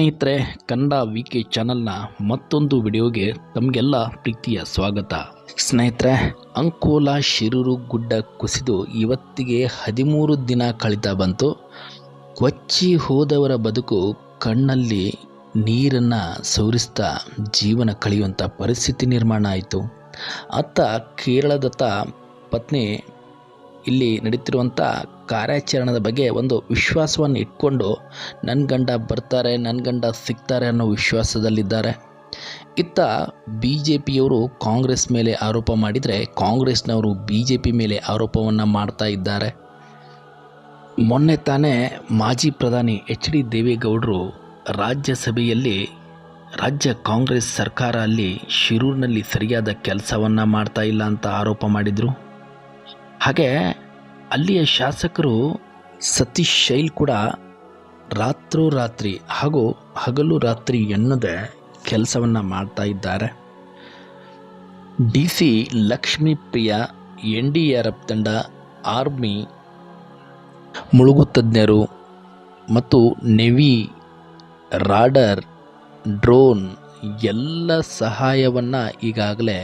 ಸ್ನೇಹಿತರೆ, ಕನ್ನಡ ವಿ.ಕೆ ಚಾನಲ್ನ ಮತ್ತೊಂದು ವಿಡಿಯೋಗೆ ತಮಗೆಲ್ಲ ಪ್ರೀತಿಯ ಸ್ವಾಗತ. ಸ್ನೇಹಿತರೆ, ಅಂಕೋಲಾ ಶಿರೂರು ಗುಡ್ಡ ಕುಸಿದು ಇವತ್ತಿಗೆ 13 ದಿನ ಕಳೀತಾ ಬಂತು. ಕೊಚ್ಚಿ ಹೋದವರ ಬದುಕು ಕಣ್ಣಲ್ಲಿ ನೀರನ್ನು ಸೋರಿಸ್ತಾ ಜೀವನ ಕಳೆಯುವಂಥ ಪರಿಸ್ಥಿತಿ ನಿರ್ಮಾಣ ಆಯಿತು. ಅತ್ತ ಕೇರಳದತ್ತ ಪತ್ನಿ ಇಲ್ಲಿ ನಡೀತಿರುವಂಥ ಕಾರ್ಯಾಚರಣೆದ ಬಗ್ಗೆ ಒಂದು ವಿಶ್ವಾಸವನ್ನು ಇಟ್ಕೊಂಡು ನನ್ನ ಗಂಡ ಬರ್ತಾರೆ, ನನ್ನ ಗಂಡ ಸಿಗ್ತಾರೆ ಅನ್ನೋ ವಿಶ್ವಾಸದಲ್ಲಿದ್ದಾರೆ. ಇತ್ತ ಬಿ ಜೆ ಪಿಯವರು ಕಾಂಗ್ರೆಸ್ ಮೇಲೆ ಆರೋಪ ಮಾಡಿದರೆ ಕಾಂಗ್ರೆಸ್ನವರು ಬಿ ಜೆ ಪಿ ಮೇಲೆ ಆರೋಪವನ್ನು ಮಾಡ್ತಾ ಇದ್ದಾರೆ. ಮೊನ್ನೆ ತಾನೇ ಮಾಜಿ ಪ್ರಧಾನಿ ಎಚ್ ಡಿ ದೇವೇಗೌಡರು ರಾಜ್ಯಸಭೆಯಲ್ಲಿ ರಾಜ್ಯ ಕಾಂಗ್ರೆಸ್ ಸರ್ಕಾರ ಅಲ್ಲಿ ಶಿರೂರಿನಲ್ಲಿ ಸರಿಯಾದ ಕೆಲಸವನ್ನು ಮಾಡ್ತಾ ಇಲ್ಲ ಅಂತ ಆರೋಪ ಮಾಡಿದರು. ಹಾಗೆ ಅಲ್ಲಿಯ ಶಾಸಕರು ಸತೀಶ್ ಶೈಲ್ ಕೂಡ ರಾತ್ರೋರಾತ್ರಿ ಹಾಗೂ ಹಗಲು ರಾತ್ರಿ ಎನ್ನದೇ ಕೆಲಸವನ್ನು ಮಾಡ್ತಾ ಇದ್ದಾರೆ. ಡಿ ಸಿ ಲಕ್ಷ್ಮೀಪ್ರಿಯ, NDRF ತಂಡ, ಆರ್ಮಿ, ಮುಳುಗು ತಜ್ಞರು ಮತ್ತು ನೆವಿ, ರಾಡರ್, ಡ್ರೋನ್ ಎಲ್ಲ ಸಹಾಯವನ್ನು ಈಗಾಗಲೇ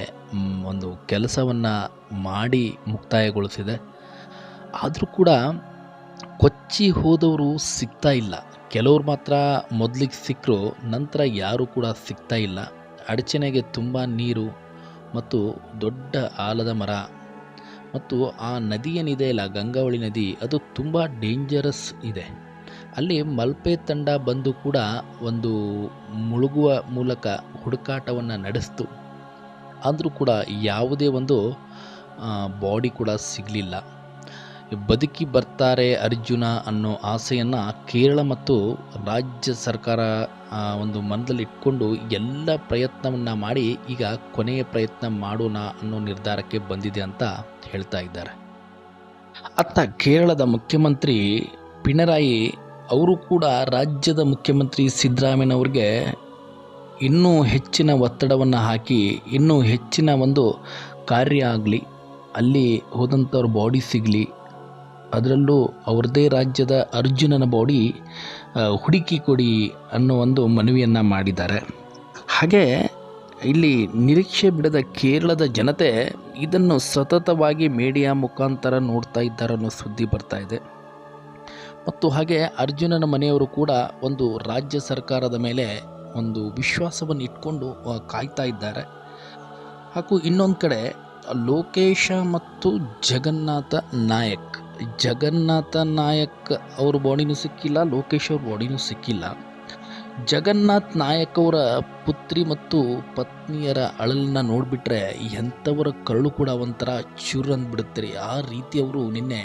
ಒಂದು ಕೆಲಸವನ್ನು ಮಾಡಿ ಮುಕ್ತಾಯಗೊಳಿಸಿದೆ. ಆದರೂ ಕೂಡ ಕೊಚ್ಚಿ ಹೋದವರು ಸಿಗ್ತಾ ಇಲ್ಲ. ಕೆಲವರು ಮಾತ್ರ ಮೊದಲಿಗೆ ಸಿಕ್ಕರು, ನಂತರ ಯಾರೂ ಕೂಡ ಸಿಗ್ತಾ ಇಲ್ಲ. ಅಡಚಣೆಗೆ ತುಂಬ ನೀರು ಮತ್ತು ದೊಡ್ಡ ಆಲದ ಮರ ಮತ್ತು ಆ ನದಿ ಏನಿದೆ ಅಲ್ಲ, ಗಂಗಾವಳಿ ನದಿ, ಅದು ತುಂಬ ಡೇಂಜರಸ್ ಇದೆ. ಅಲ್ಲಿ ಮಲ್ಪೆ ತಂಡ ಬಂದು ಕೂಡ ಒಂದು ಮುಳುಗುವ ಮೂಲಕ ಹುಡುಕಾಟವನ್ನು ನಡೆಸಿತು. ಆದರೂ ಕೂಡ ಯಾವುದೇ ಒಂದು ಬಾಡಿ ಕೂಡ ಸಿಗಲಿಲ್ಲ. ಬದುಕಿ ಬರ್ತಾರೆ ಅರ್ಜುನ ಅನ್ನೋ ಆಸೆಯನ್ನು ಕೇರಳ ಮತ್ತು ರಾಜ್ಯ ಸರ್ಕಾರ ಒಂದು ಮನದಲ್ಲಿ ಇಟ್ಕೊಂಡು ಎಲ್ಲ ಪ್ರಯತ್ನವನ್ನು ಮಾಡಿ ಈಗ ಕೊನೆಯ ಪ್ರಯತ್ನ ಮಾಡೋಣ ಅನ್ನೋ ನಿರ್ಧಾರಕ್ಕೆ ಬಂದಿದೆ ಅಂತ ಹೇಳ್ತಾ ಇದ್ದಾರೆ. ಅತ್ತ ಕೇರಳದ ಮುಖ್ಯಮಂತ್ರಿ ಪಿಣರಾಯಿ ಅವರು ಕೂಡ ರಾಜ್ಯದ ಮುಖ್ಯಮಂತ್ರಿ ಸಿದ್ದರಾಮಯ್ಯನವ್ರಿಗೆ ಇನ್ನೂ ಹೆಚ್ಚಿನ ಒತ್ತಡವನ್ನು ಹಾಕಿ ಇನ್ನೂ ಹೆಚ್ಚಿನ ಒಂದು ಕಾರ್ಯ ಆಗಲಿ, ಅಲ್ಲಿ ಹೋದಂಥವ್ರ ಬಾಡಿ ಸಿಗಲಿ, ಅದರಲ್ಲೂ ಅವ್ರದ್ದೇ ರಾಜ್ಯದ ಅರ್ಜುನನ ಬಾಡಿ ಹುಡುಕಿ ಕೊಡಿ ಅನ್ನೋ ಒಂದು ಮನವಿಯನ್ನು ಮಾಡಿದ್ದಾರೆ. ಹಾಗೆ ಇಲ್ಲಿ ನಿರೀಕ್ಷೆ ಬಿಡದ ಕೇರಳದ ಜನತೆ ಇದನ್ನು ಸತತವಾಗಿ ಮೀಡಿಯಾ ಮುಖಾಂತರ ನೋಡ್ತಾ ಇದ್ದಾರೆ ಅನ್ನೋ ಸುದ್ದಿ ಬರ್ತಾ ಇದೆ. ಮತ್ತು ಹಾಗೆ ಅರ್ಜುನನ ಮನೆಯವರು ಕೂಡ ಒಂದು ರಾಜ್ಯ ಸರ್ಕಾರದ ಮೇಲೆ ಒಂದು ವಿಶ್ವಾಸವನ್ನು ಇಟ್ಕೊಂಡು ಕಾಯ್ತಾ ಇದ್ದಾರೆ. ಹಾಗೂ ಇನ್ನೊಂದು ಕಡೆ ಲೋಕೇಶ ಮತ್ತು ಜಗನ್ನಾಥ ನಾಯಕ್ ಅವ್ರ ಬಾಡಿನೂ ಸಿಕ್ಕಿಲ್ಲ, ಲೋಕೇಶ್ ಅವ್ರ ಬಾಡಿನೂ ಸಿಕ್ಕಿಲ್ಲ. ಜಗನ್ನಾಥ್ ನಾಯಕ್ ಅವರ ಪುತ್ರಿ ಮತ್ತು ಪತ್ನಿಯರ ಅಳಲನ್ನ ನೋಡಿಬಿಟ್ರೆ ಎಂಥವರ ಕರಳು ಕೂಡ ಒಂಥರ ಚುರ್ ಅಂದ್ಬಿಡುತ್ತೆ. ಆ ರೀತಿ ಅವರು ನಿನ್ನೆ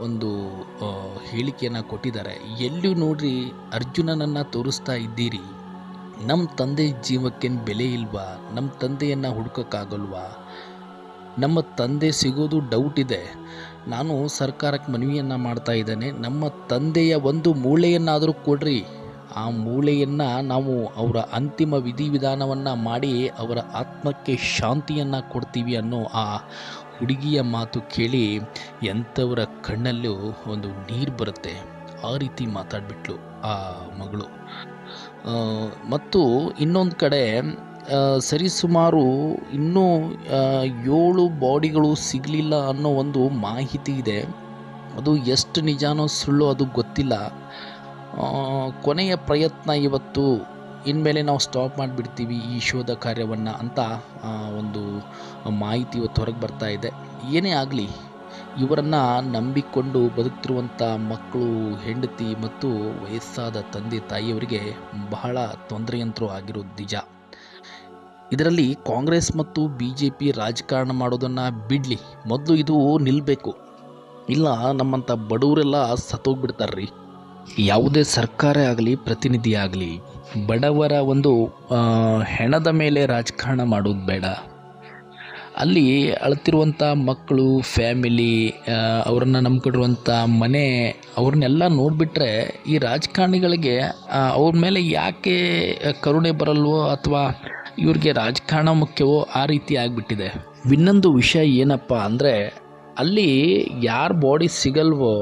ಒಂದು ಹೇಳಿಕೆಯನ್ನು ಕೊಟ್ಟಿದ್ದಾರೆ. ಎಲ್ಲಿಯೂ ನೋಡ್ರಿ ಅರ್ಜುನನನ್ನು ತೋರಿಸ್ತಾ ಇದ್ದೀರಿ, ನಮ್ಮ ತಂದೆ ಜೀವಕ್ಕೇನು ಬೆಲೆ ಇಲ್ವಾ? ನಮ್ಮ ತಂದೆಯನ್ನು ಹುಡುಕೋಕ್ಕಾಗಲ್ವಾ? ನಮ್ಮ ತಂದೆ ಸಿಗೋದು ಡೌಟ್ ಇದೆ. ನಾನು ಸರ್ಕಾರಕ್ಕೆ ಮನವಿಯನ್ನು ಮಾಡ್ತಾ ಇದ್ದೇನೆ, ನಮ್ಮ ತಂದೆಯ ಒಂದು ಮೂಳೆಯನ್ನಾದರೂ ಕೊಡ್ರಿ. ಆ ಮೂಳೆಯನ್ನು ನಾವು ಅವರ ಅಂತಿಮ ವಿಧಿವಿಧಾನವನ್ನು ಮಾಡಿ ಅವರ ಆತ್ಮಕ್ಕೆ ಶಾಂತಿಯನ್ನು ಕೊಡ್ತೀವಿ ಅನ್ನೋ ಆ ಹುಡುಗಿಯ ಮಾತು ಕೇಳಿ ಎಂಥವರ ಕಣ್ಣಲ್ಲೂ ಒಂದು ನೀರು ಬರುತ್ತೆ. ಆ ರೀತಿ ಮಾತಾಡಿಬಿಟ್ಲು ಆ ಮಗಳು. ಮತ್ತು ಇನ್ನೊಂದು ಕಡೆ ಸರಿಸುಮಾರು ಇನ್ನೂ 7 ಬಾಡಿಗಳು ಸಿಗಲಿಲ್ಲ ಅನ್ನೋ ಒಂದು ಮಾಹಿತಿ ಇದೆ. ಅದು ಎಷ್ಟು ನಿಜಾನೋ ಸುಳ್ಳು ಅದು ಗೊತ್ತಿಲ್ಲ. ಕೊನೆಯ ಪ್ರಯತ್ನ ಇವತ್ತು, ಇನ್ಮೇಲೆ ನಾವು ಸ್ಟಾಪ್ ಮಾಡಿಬಿಡ್ತೀವಿ ಈ ಶೋಧ ಕಾರ್ಯವನ್ನು ಅಂತ ಒಂದು ಮಾಹಿತಿ ಇವತ್ತು ಹೊರಗೆ ಬರ್ತಾ ಇದೆ. ಏನೇ ಆಗಲಿ, ಇವರನ್ನು ನಂಬಿಕೊಂಡು ಬದುಕ್ತಿರುವಂಥ ಮಕ್ಕಳು, ಹೆಂಡತಿ ಮತ್ತು ವಯಸ್ಸಾದ ತಂದೆ ತಾಯಿಯವರಿಗೆ ಬಹಳ ತೊಂದರೆಯಂತರೂ ಆಗಿರೋದು ನಿಜ. ಇದರಲ್ಲಿ ಕಾಂಗ್ರೆಸ್ ಮತ್ತು BJP ರಾಜಕಾರಣ ಮಾಡೋದನ್ನು ಬಿಡಲಿ, ಮೊದಲು ಇದು ನಿಲ್ಲಬೇಕು. ಇಲ್ಲ ನಮ್ಮಂಥ ಬಡವರೆಲ್ಲ ಸತ್ತೋಗ್ಬಿಡ್ತಾರ್ರಿ. ಯಾವುದೇ ಸರ್ಕಾರ ಆಗಲಿ, ಪ್ರತಿನಿಧಿ ಆಗಲಿ, ಬಡವರ ಒಂದು ಹೆಣದ ಮೇಲೆ ರಾಜಕಾರಣ ಮಾಡೋದು ಬೇಡ. ಅಲ್ಲಿ ಅಳ್ತಿರುವಂಥ ಮಕ್ಕಳು, ಫ್ಯಾಮಿಲಿ, ಅವರನ್ನು ನಂಬ್ಕೊಂಡಿರುವಂಥ ಮನೆ, ಅವ್ರನ್ನೆಲ್ಲ ನೋಡಿಬಿಟ್ರೆ ಈ ರಾಜಕಾರಣಿಗಳಿಗೆ ಅವ್ರ ಮೇಲೆ ಯಾಕೆ ಕರುಣೆ ಬರಲ್ವೋ ಅಥವಾ ಇವ್ರಿಗೆ ರಾಜಕಾರಣ ಮುಖ್ಯವೋ ಆ ರೀತಿ ಆಗಿಬಿಟ್ಟಿದೆ. ಇನ್ನೊಂದು ವಿಷಯ ಏನಪ್ಪ ಅಂದರೆ, ಅಲ್ಲಿ ಯಾರ ಬಾಡಿ ಸಿಗಲ್ವೋ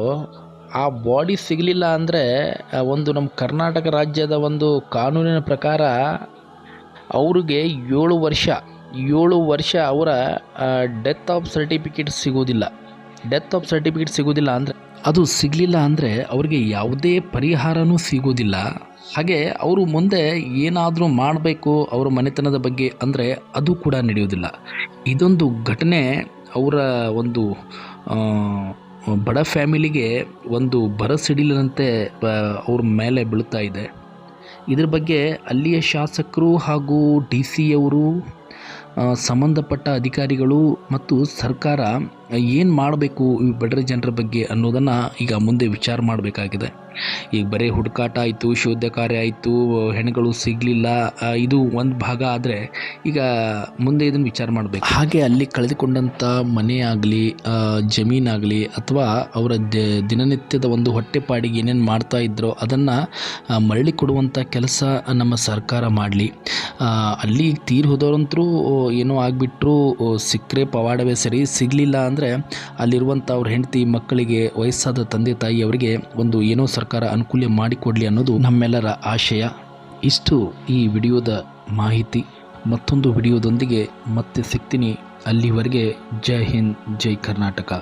ಆ ಬಾಡಿ ಸಿಗಲಿಲ್ಲ ಅಂದರೆ ಒಂದು ನಮ್ಮ ಕರ್ನಾಟಕ ರಾಜ್ಯದ ಒಂದು ಕಾನೂನಿನ ಪ್ರಕಾರ ಅವ್ರಿಗೆ 7 ವರ್ಷ ಅವರ ಡೆತ್ ಆಫ್ ಸರ್ಟಿಫಿಕೇಟ್ ಸಿಗೋದಿಲ್ಲ ಅಂದರೆ ಅದು ಸಿಗಲಿಲ್ಲ ಅಂದರೆ ಅವ್ರಿಗೆ ಯಾವುದೇ ಪರಿಹಾರನೂ ಸಿಗೋದಿಲ್ಲ. ಹಾಗೆ ಅವರು ಮುಂದೆ ಏನಾದರೂ ಮಾಡಬೇಕು ಅವರ ಮನೆತನದ ಬಗ್ಗೆ ಅಂದರೆ ಅದು ಕೂಡ ನಡೆಯೋದಿಲ್ಲ. ಇದೊಂದು ಘಟನೆ ಅವರ ಒಂದು ಬಡ ಫ್ಯಾಮಿಲಿಗೆ ಒಂದು ಬರಸಿಡಿಲಿನಂತೆ ಅವ್ರ ಮೇಲೆ ಬೀಳ್ತಾ ಇದೆ. ಇದ್ರ ಬಗ್ಗೆ ಅಲ್ಲಿಯ ಶಾಸಕರು ಹಾಗೂ DC ಅವರು, ಸಂಬಂಧಪಟ್ಟ ಅಧಿಕಾರಿಗಳು ಮತ್ತು ಸರ್ಕಾರ ಏನು ಮಾಡಬೇಕು ಈ ಬಡ ಜನರ ಬಗ್ಗೆ ಅನ್ನೋದನ್ನು ಈಗ ಮುಂದೆ ವಿಚಾರ ಮಾಡಬೇಕಾಗಿದೆ. ಈಗ ಬರೀ ಹುಡುಕಾಟ ಆಯಿತು, ಶೋಧ ಕಾರ್ಯ ಆಯಿತು, ಹೆಣಗಳು ಸಿಗಲಿಲ್ಲ, ಇದು ಒಂದು ಭಾಗ ಆದರೆ ಈಗ ಮುಂದೆ ಇದನ್ನು ವಿಚಾರ ಮಾಡಬೇಕು. ಹಾಗೆ ಅಲ್ಲಿ ಕಳೆದುಕೊಂಡಂಥ ಮನೆ ಆಗಲಿ, ಜಮೀನಾಗಲಿ ಅಥವಾ ಅವರ ದಿನನಿತ್ಯದ ಒಂದು ಹೊಟ್ಟೆಪಾಡಿಗೆ ಏನೇನು ಮಾಡ್ತಾ ಇದ್ರೋ ಅದನ್ನು ಮರಳಿ ಕೊಡುವಂಥ ಕೆಲಸ ನಮ್ಮ ಸರ್ಕಾರ ಮಾಡಲಿ. ಅಲ್ಲಿ ತೀರಿ ಹೋದವರಂತರೂ ಏನೋ ಆಗಿಬಿಟ್ರು, ಸಿಕ್ಕರೆ ಪವಾಡವೇ ಸರಿ, ಸಿಗಲಿಲ್ಲ ಅಂದರೆ ಅಲ್ಲಿರುವಂಥ ಅವ್ರ ಹೆಂಡತಿ ಮಕ್ಕಳಿಗೆ, ವಯಸ್ಸಾದ ತಂದೆ ತಾಯಿ ಅವರಿಗೆ ಒಂದು ಏನೋ ಸರ್ಕಾರ ಅನುಕೂಲ ಮಾಡಿಕೊಡಲಿ ಅನ್ನೋದು ನಮ್ಮೆಲ್ಲರ ಆಶಯ. ಇಷ್ಟು ಈ ವಿಡಿಯೋದ ಮಾಹಿತಿ. ಮತ್ತೊಂದು ವಿಡಿಯೋದೊಂದಿಗೆ ಮತ್ತೆ ಸಿಗ್ತೀನಿ. ಅಲ್ಲಿವರೆಗೆ ಜೈ ಹಿಂದ್, ಜೈ ಕರ್ನಾಟಕ.